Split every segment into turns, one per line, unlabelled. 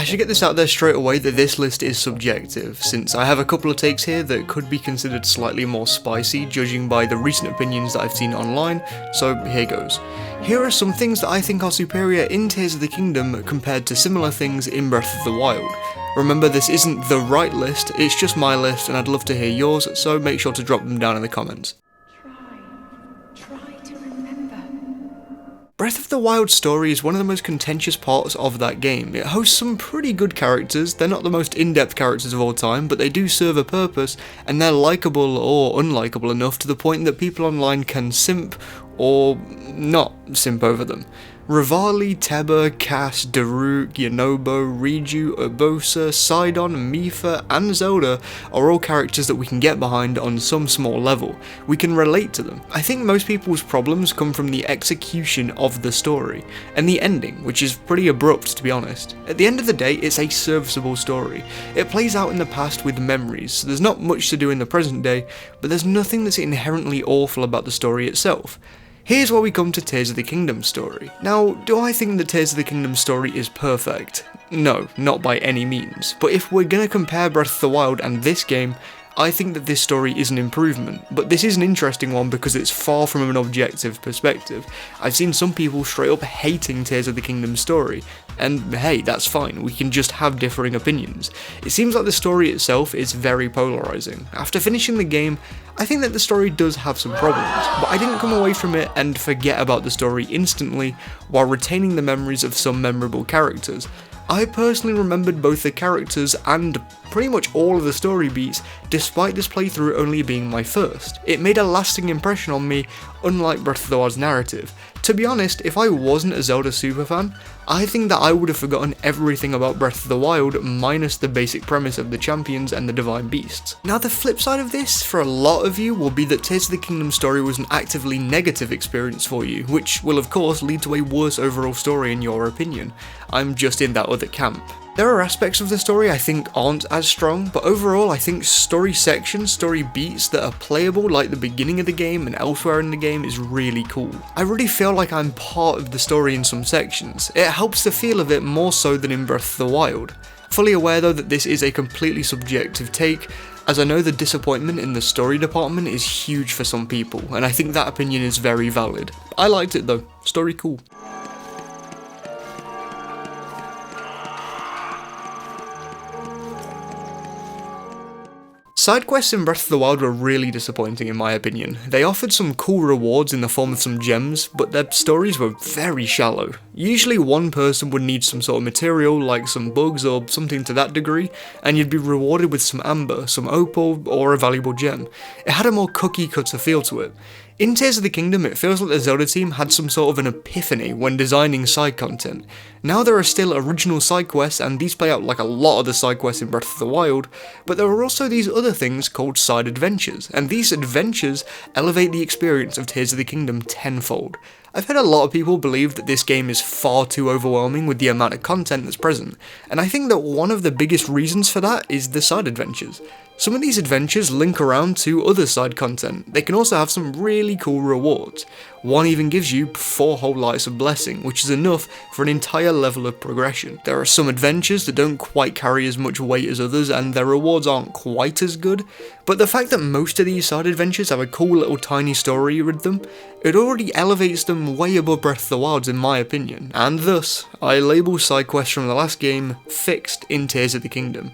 should get this out there straight away that this list is subjective, since I have a couple of takes here that could be considered slightly more spicy judging by the recent opinions that I've seen online, so here goes. Here are some things that I think are superior in Tears of the Kingdom compared to similar things in Breath of the Wild. Remember, this isn't the right list, it's just my list and I'd love to hear yours, so make sure to drop them down in the comments. Try to remember. Breath of the Wild's story is one of the most contentious parts of that game. It hosts some pretty good characters. They're not the most in-depth characters of all time, but they do serve a purpose, and they're likeable or unlikable enough to the point that people online can simp or not simp over them. Rivali, Teba, Cass, Daruk, Yonobo, Riju, Urbosa, Sidon, Mipha, and Zelda are all characters that we can get behind on some small level. We can relate to them. I think most people's problems come from the execution of the story, and the ending, which is pretty abrupt to be honest. At the end of the day, it's a serviceable story. It plays out in the past with memories, so there's not much to do in the present day, but there's nothing that's inherently awful about the story itself. Here's where we come to Tears of the Kingdom story. Now, do I think that Tears of the Kingdom story is perfect? No, not by any means, but if we're gonna compare Breath of the Wild and this game, I think that this story is an improvement, but this is an interesting one because it's far from an objective perspective. I've seen some people straight up hating Tears of the Kingdom story, and hey, that's fine, we can just have differing opinions. It seems like the story itself is very polarizing. After finishing the game, I think that the story does have some problems, but I didn't come away from it and forget about the story instantly while retaining the memories of some memorable characters. I personally remembered both the characters and pretty much all of the story beats, despite this playthrough only being my first. It made a lasting impression on me, unlike Breath of the Wild's narrative. To be honest, if I wasn't a Zelda superfan, I think that I would have forgotten everything about Breath of the Wild minus the basic premise of the champions and the divine beasts. Now the flip side of this, for a lot of you, will be that Tears of the Kingdom story was an actively negative experience for you, which will of course lead to a worse overall story in your opinion. I'm just in that other camp. There are aspects of the story I think aren't as strong, but overall I think story sections, story beats that are playable like the beginning of the game and elsewhere in the game is really cool. I really feel like I'm part of the story in some sections. It helps the feel of it more so than in Breath of the Wild. Fully aware though that this is a completely subjective take, as I know the disappointment in the story department is huge for some people, and I think that opinion is very valid. I liked it though, story cool. Side quests in Breath of the Wild were really disappointing in my opinion. They offered some cool rewards in the form of some gems, but their stories were very shallow. Usually one person would need some sort of material, like some bugs or something to that degree, and you'd be rewarded with some amber, some opal, or a valuable gem. It had a more cookie cutter feel to it. In Tears of the Kingdom, it feels like the Zelda team had some sort of an epiphany when designing side content. Now there are still original side quests, and these play out like a lot of the side quests in Breath of the Wild, but there are also these other things called side adventures, and these adventures elevate the experience of Tears of the Kingdom tenfold. I've heard a lot of people believe that this game is far too overwhelming with the amount of content that's present, and I think that one of the biggest reasons for that is the side adventures. Some of these adventures link around to other side content. They can also have some really cool rewards. One even gives you 4 whole lights of blessing, which is enough for an entire level of progression. There are some adventures that don't quite carry as much weight as others, and their rewards aren't quite as good, but the fact that most of these side adventures have a cool little tiny story with them, it already elevates them way above Breath of the Wild in my opinion, and thus, I label side quests from the last game fixed in Tears of the Kingdom.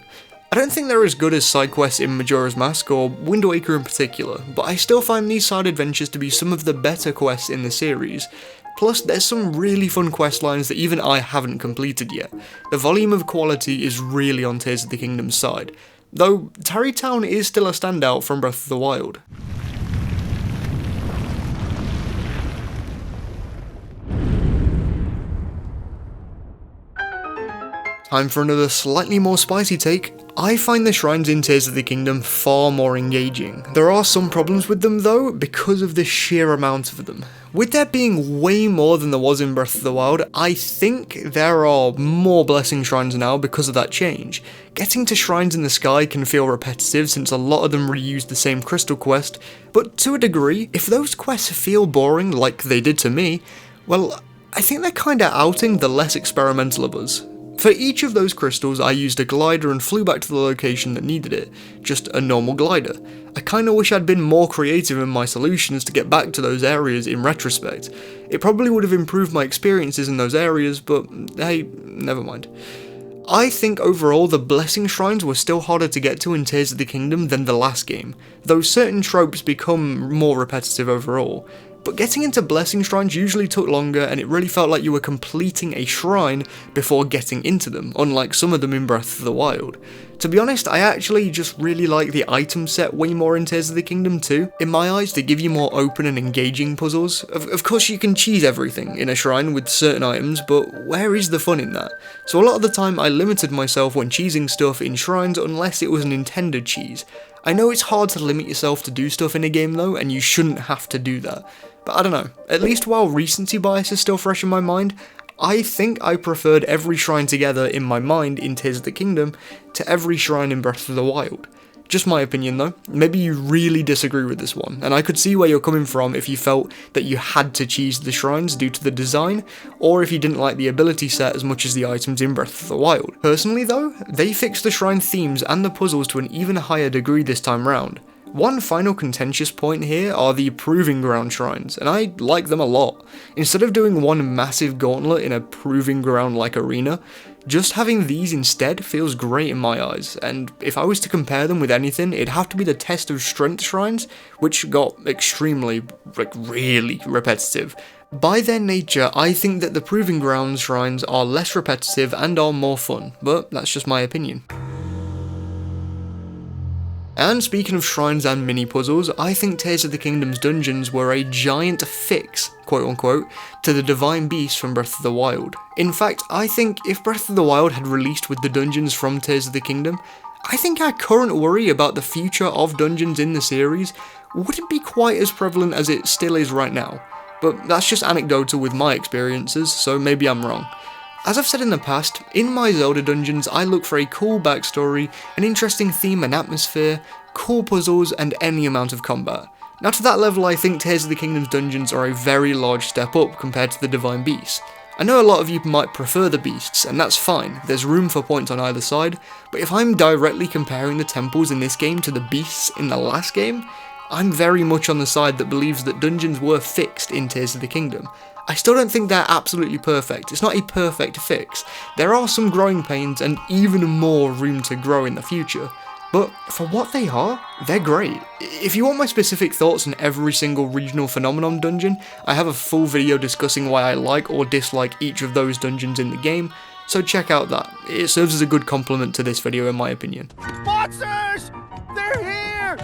I don't think they're as good as side quests in Majora's Mask or Wind Waker in particular, but I still find these side adventures to be some of the better quests in the series. Plus, there's some really fun quest lines that even I haven't completed yet. The volume of quality is really on Tears of the Kingdom's side, though Tarry Town is still a standout from Breath of the Wild. Time for another slightly more spicy take. I find the shrines in Tears of the Kingdom far more engaging. There are some problems with them though, because of the sheer amount of them. With there being way more than there was in Breath of the Wild, I think there are more blessing shrines now because of that change. Getting to shrines in the sky can feel repetitive since a lot of them reuse the same crystal quest, but to a degree, if those quests feel boring like they did to me, well, I think they're kinda outing the less experimental of us. For each of those crystals, I used a glider and flew back to the location that needed it, just a normal glider. I kinda wish I'd been more creative in my solutions to get back to those areas in retrospect. It probably would have improved my experiences in those areas, but hey, never mind. I think overall the blessing shrines were still harder to get to in Tears of the Kingdom than the last game, though certain tropes become more repetitive overall. But getting into blessing shrines usually took longer, and it really felt like you were completing a shrine before getting into them, unlike some of them in Breath of the Wild. To be honest, I actually just really like the item set way more in Tears of the Kingdom too. In my eyes, they give you more open and engaging puzzles. Of course you can cheese everything in a shrine with certain items, but where is the fun in that? So a lot of the time I limited myself when cheesing stuff in shrines unless it was an intended cheese. I know it's hard to limit yourself to do stuff in a game though, and you shouldn't have to do that. But I don't know, at least while recency bias is still fresh in my mind, I think I preferred every shrine together in my mind in Tears of the Kingdom to every shrine in Breath of the Wild. Just my opinion though, maybe you really disagree with this one, and I could see where you're coming from if you felt that you had to cheese the shrines due to the design, or if you didn't like the ability set as much as the items in Breath of the Wild. Personally though, they fixed the shrine themes and the puzzles to an even higher degree this time round. One final contentious point here are the Proving Ground shrines, and I like them a lot. Instead of doing one massive gauntlet in a Proving Ground-like arena, just having these instead feels great in my eyes, and if I was to compare them with anything, it'd have to be the Test of Strength shrines, which got extremely, really repetitive. By their nature, I think that the Proving Ground shrines are less repetitive and are more fun, but that's just my opinion. And speaking of shrines and mini-puzzles, I think Tears of the Kingdom's dungeons were a giant fix, quote-unquote, to the Divine Beast from Breath of the Wild. In fact, I think if Breath of the Wild had released with the dungeons from Tears of the Kingdom, I think our current worry about the future of dungeons in the series wouldn't be quite as prevalent as it still is right now. But that's just anecdotal with my experiences, so maybe I'm wrong. As I've said in the past, in my Zelda dungeons I look for a cool backstory, an interesting theme and atmosphere, cool puzzles, and any amount of combat. Now to that level I think Tears of the Kingdom's dungeons are a very large step up compared to the Divine Beasts. I know a lot of you might prefer the beasts, and that's fine, there's room for points on either side, but if I'm directly comparing the temples in this game to the beasts in the last game, I'm very much on the side that believes that dungeons were fixed in Tears of the Kingdom. I still don't think they're absolutely perfect, it's not a perfect fix. There are some growing pains and even more room to grow in the future, but for what they are, they're great. If you want my specific thoughts on every single regional phenomenon dungeon, I have a full video discussing why I like or dislike each of those dungeons in the game, so check out that. It serves as a good complement to this video in my opinion.
Monsters! They're here!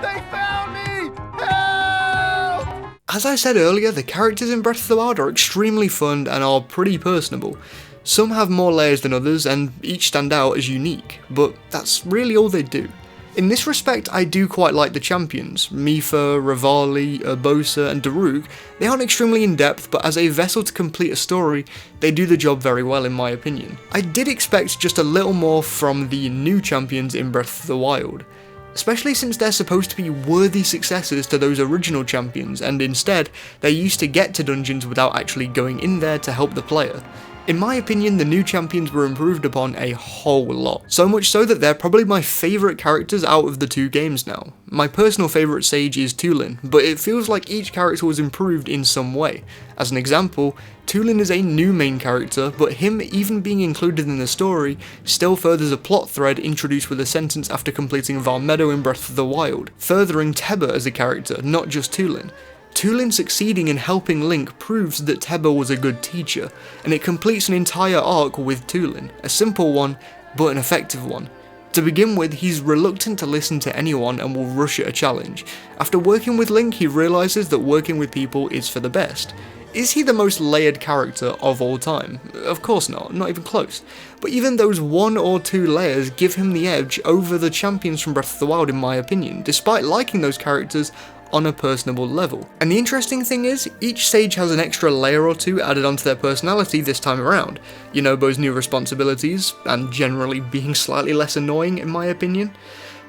They found me! Help!
As I said earlier, the characters in Breath of the Wild are extremely fun and are pretty personable. Some have more layers than others and each stand out as unique, but that's really all they do. In this respect, I do quite like the champions. Mipha, Revali, Urbosa and Daruk. They aren't extremely in-depth, but as a vessel to complete a story, they do the job very well in my opinion. I did expect just a little more from the new champions in Breath of the Wild, especially since they're supposed to be worthy successors to those original champions, and instead, they're used to get to dungeons without actually going in there to help the player. In my opinion, the new champions were improved upon a whole lot, so much so that they're probably my favourite characters out of the two games now. My personal favourite sage is Tulin, but it feels like each character was improved in some way. As an example, Tulin is a new main character, but him even being included in the story still furthers a plot thread introduced with a sentence after completing Valmeadow in Breath of the Wild, furthering Teba as a character, not just Tulin. Tulin succeeding in helping Link proves that Teba was a good teacher, and it completes an entire arc with Tulin, a simple one, but an effective one. To begin with, he's reluctant to listen to anyone and will rush at a challenge. After working with Link, he realises that working with people is for the best. Is he the most layered character of all time? Of course not even close. But even those 1 or 2 layers give him the edge over the champions from Breath of the Wild in my opinion, despite liking those characters on a personable level. And the interesting thing is, each sage has an extra layer or 2 added onto their personality this time around. Yunobo's new responsibilities, and generally being slightly less annoying in my opinion.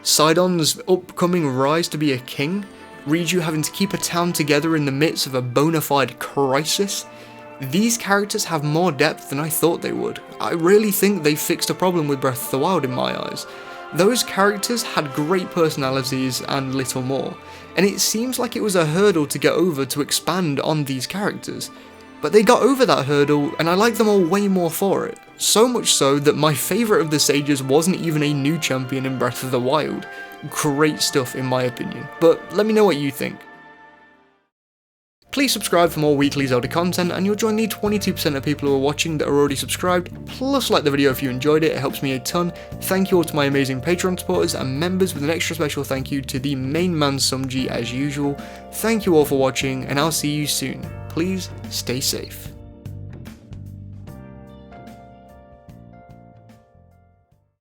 Sidon's upcoming rise to be a king. Riju having to keep a town together in the midst of a bona fide crisis. These characters have more depth than I thought they would. I really think they fixed a problem with Breath of the Wild in my eyes. Those characters had great personalities and little more, and it seems like it was a hurdle to get over to expand on these characters. But they got over that hurdle, and I like them all way more for it. So much so that my favourite of the sages wasn't even a new champion in Breath of the Wild. Great stuff in my opinion, but let me know what you think. Please subscribe for more weekly Zelda content, and you'll join the 22% of people who are watching that are already subscribed. Plus, like the video if you enjoyed it, it helps me a ton. Thank you all to my amazing Patreon supporters and members, with an extra special thank you to the main man Sumji as usual. Thank you all for watching, and I'll see you soon. Please stay safe.